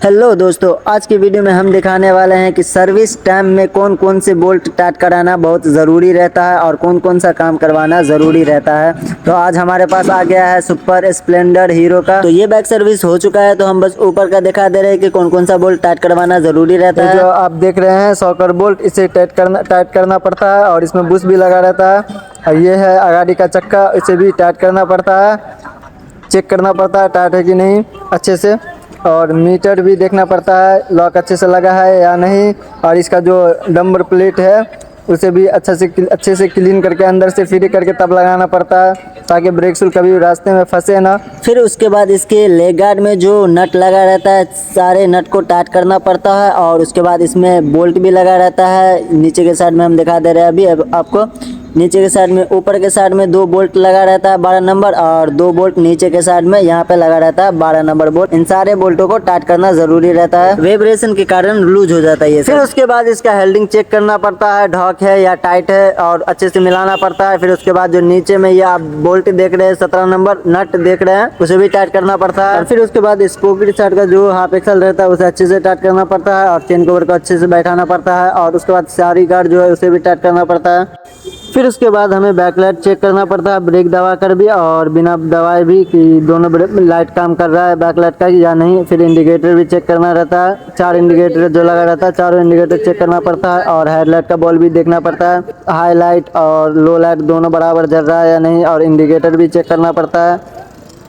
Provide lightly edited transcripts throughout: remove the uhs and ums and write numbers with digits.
Hello दोस्तों, आज की वीडियो में हम दिखाने वाले हैं कि सर्विस टाइम में कौन कौन से बोल्ट टाइट कराना बहुत ज़रूरी रहता है और कौन कौन सा काम करवाना ज़रूरी रहता है। तो आज हमारे पास आ गया है सुपर स्प्लेंडर हीरो का। तो ये बाइक सर्विस हो चुका है, तो हम बस ऊपर का दिखा दे रहे हैं कि कौन कौन सा बोल्ट टाइट करवाना ज़रूरी रहता है। जो आप देख रहे हैं सॉकर बोल्ट, इसे टाइट करना पड़ता है और इसमें बुश भी लगा रहता है। और ये है आगाड़ी का चक्का, इसे भी टाइट करना पड़ता है, चेक करना पड़ता है टाइट है कि नहीं अच्छे से। और मीटर भी देखना पड़ता है लॉक अच्छे से लगा है या नहीं। और इसका जो नंबर प्लेट है उसे भी अच्छे से क्लीन करके अंदर से फ्री करके तब लगाना पड़ता है, ताकि ब्रेक शूल कभी रास्ते में फंसे ना। फिर उसके बाद इसके लेग गार्ड में जो नट लगा रहता है, सारे नट को टाइट करना पड़ता है। और उसके बाद इसमें बोल्ट भी लगा रहता है। नीचे के साइड में हम दिखा दे रहे हैं अभी आपको। नीचे के साइड में, ऊपर के साइड में 2 बोल्ट लगा रहता है 12 नंबर, और 2 बोल्ट नीचे के साइड में यहाँ पे लगा रहता है 12 नंबर बोल्ट। इन सारे बोल्टों को टाइट करना जरूरी रहता है, वाइब्रेशन के कारण लूज हो जाता है ये। फिर उसके बाद इसका हेल्डिंग चेक करना पड़ता है, ढॉक है या टाइट है, और अच्छे से मिलाना पड़ता है। फिर उसके बाद जो नीचे में ये आप बोल्ट देख रहे हैं 17 नंबर नट देख रहे हैं, उसे भी टाइट करना पड़ता है। और फिर उसके बाद स्पोकेट साइड का जो हाफ एक्सल रहता है उसे अच्छे से टाइट करना पड़ता है, और चेन कवर को अच्छे से बैठाना पड़ता है। और उसके बाद सारी गार्ड जो है उसे भी टाइट करना पड़ता है। फिर उसके बाद हमें बैकलाइट चेक करना पड़ता है, ब्रेक दबा कर भी और बिना दबाए भी, कि दोनों लाइट काम कर रहा है बैकलाइट का या नहीं। फिर इंडिकेटर भी चेक करना रहता है, 4 इंडिकेटर जो लगा रहता है, चारों इंडिकेटर चेक करना पड़ता है। और हेडलाइट का बॉल भी देखना पड़ता है, हाई लाइट और लो लाइट दोनों बराबर जल रहा है या नहीं। और इंडिकेटर भी चेक करना पड़ता है,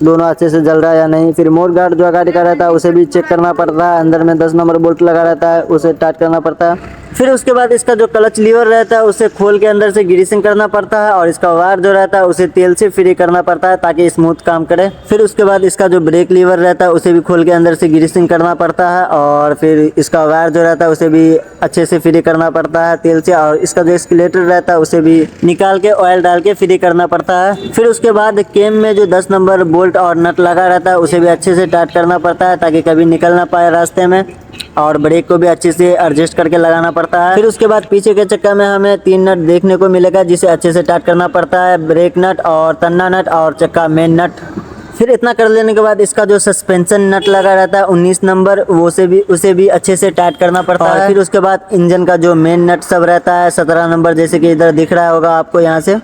दोनों अच्छे से जल रहा है या नहीं। फिर मोड गार्ड जो गाड़ी का रहता है उसे भी चेक करना पड़ता है, अंदर में 10 नंबर बोल्ट लगा रहता है, उसे टाइट करना पड़ता है। फिर उसके बाद इसका जो क्लच लीवर रहता है उसे खोल के अंदर से ग्रीसिंग करना पड़ता है, और इसका वायर जो रहता है उसे तेल से फ्री करना पड़ता है ताकि स्मूथ काम करे। फिर उसके बाद इसका जो ब्रेक लीवर रहता है उसे भी खोल के अंदर से ग्रीसिंग करना पड़ता है, और फिर इसका वायर जो रहता है उसे भी अच्छे से फ्री करना पड़ता है तेल से। और इसका जो स्केलेटर रहता है उसे भी निकाल के ऑयल डाल के फ्री करना पड़ता है। फिर उसके बाद केम में जो 10 नंबर बोल्ट और नट लगा रहता है उसे भी अच्छे से टाइट करना पड़ता है ताकि कभी निकल ना पाए रास्ते में। और ब्रेक को भी अच्छे से एडजस्ट करके लगाना पड़ता है। फिर उसके बाद पीछे के चक्का में हमें 3 नट देखने को मिलेगा, जिसे अच्छे से टाइट करना पड़ता है, ब्रेक नट और तन्ना नट और चक्का मेन नट। फिर इतना कर लेने के बाद इसका जो सस्पेंशन नट लगा रहता है 19 नंबर, उसे भी अच्छे से टाइट करना पड़ता है। फिर उसके बाद इंजन का जो मेन नट सब रहता है 17 नंबर, जैसे कि इधर दिख रहा होगा आपको, यहाँ से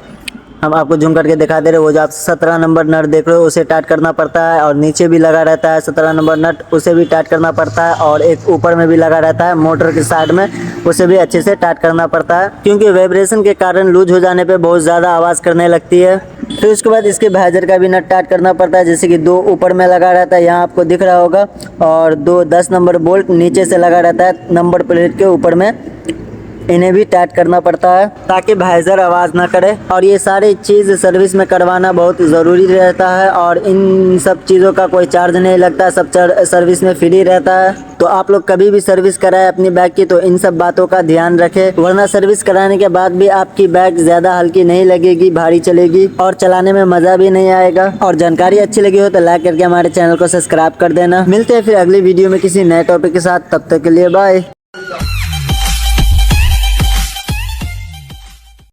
हम आपको जूम करके दिखा दे रहे, वो जो आप 17 नंबर नट देख रहे हो उसे टाइट करना पड़ता है। और नीचे भी लगा रहता है 17 नंबर नट, उसे भी टाइट करना पड़ता है। और एक ऊपर में भी लगा रहता है मोटर के साइड में, उसे भी अच्छे से टाइट करना पड़ता है, क्योंकि वाइब्रेशन के कारण लूज हो जाने पे बहुत ज़्यादा आवाज़ करने लगती है। फिर उसके बाद इसके वाइजर का भी नट टाइट करना पड़ता है, जैसे कि 2 ऊपर में लगा रहता है, यहाँ आपको दिख रहा होगा, और 2 10 नंबर बोल्ट नीचे से लगा रहता है नंबर प्लेट के ऊपर में, इन्हें भी टाइट करना पड़ता है ताकि वाइजर आवाज़ ना करे। और ये सारी चीज़ सर्विस में करवाना बहुत ज़रूरी रहता है, और इन सब चीज़ों का कोई चार्ज नहीं लगता, सब सर्विस में फ्री रहता है। तो आप लोग कभी भी सर्विस कराएं अपनी बाइक की तो इन सब बातों का ध्यान रखें, वरना सर्विस कराने के बाद भी आपकी बाइक ज़्यादा हल्की नहीं लगेगी, भारी चलेगी और चलाने में मज़ा भी नहीं आएगा। और जानकारी अच्छी लगी हो तो लाइक करके हमारे चैनल को सब्सक्राइब कर देना। मिलते हैं फिर अगली वीडियो में किसी नए टॉपिक के साथ, तब तक के लिए बाय।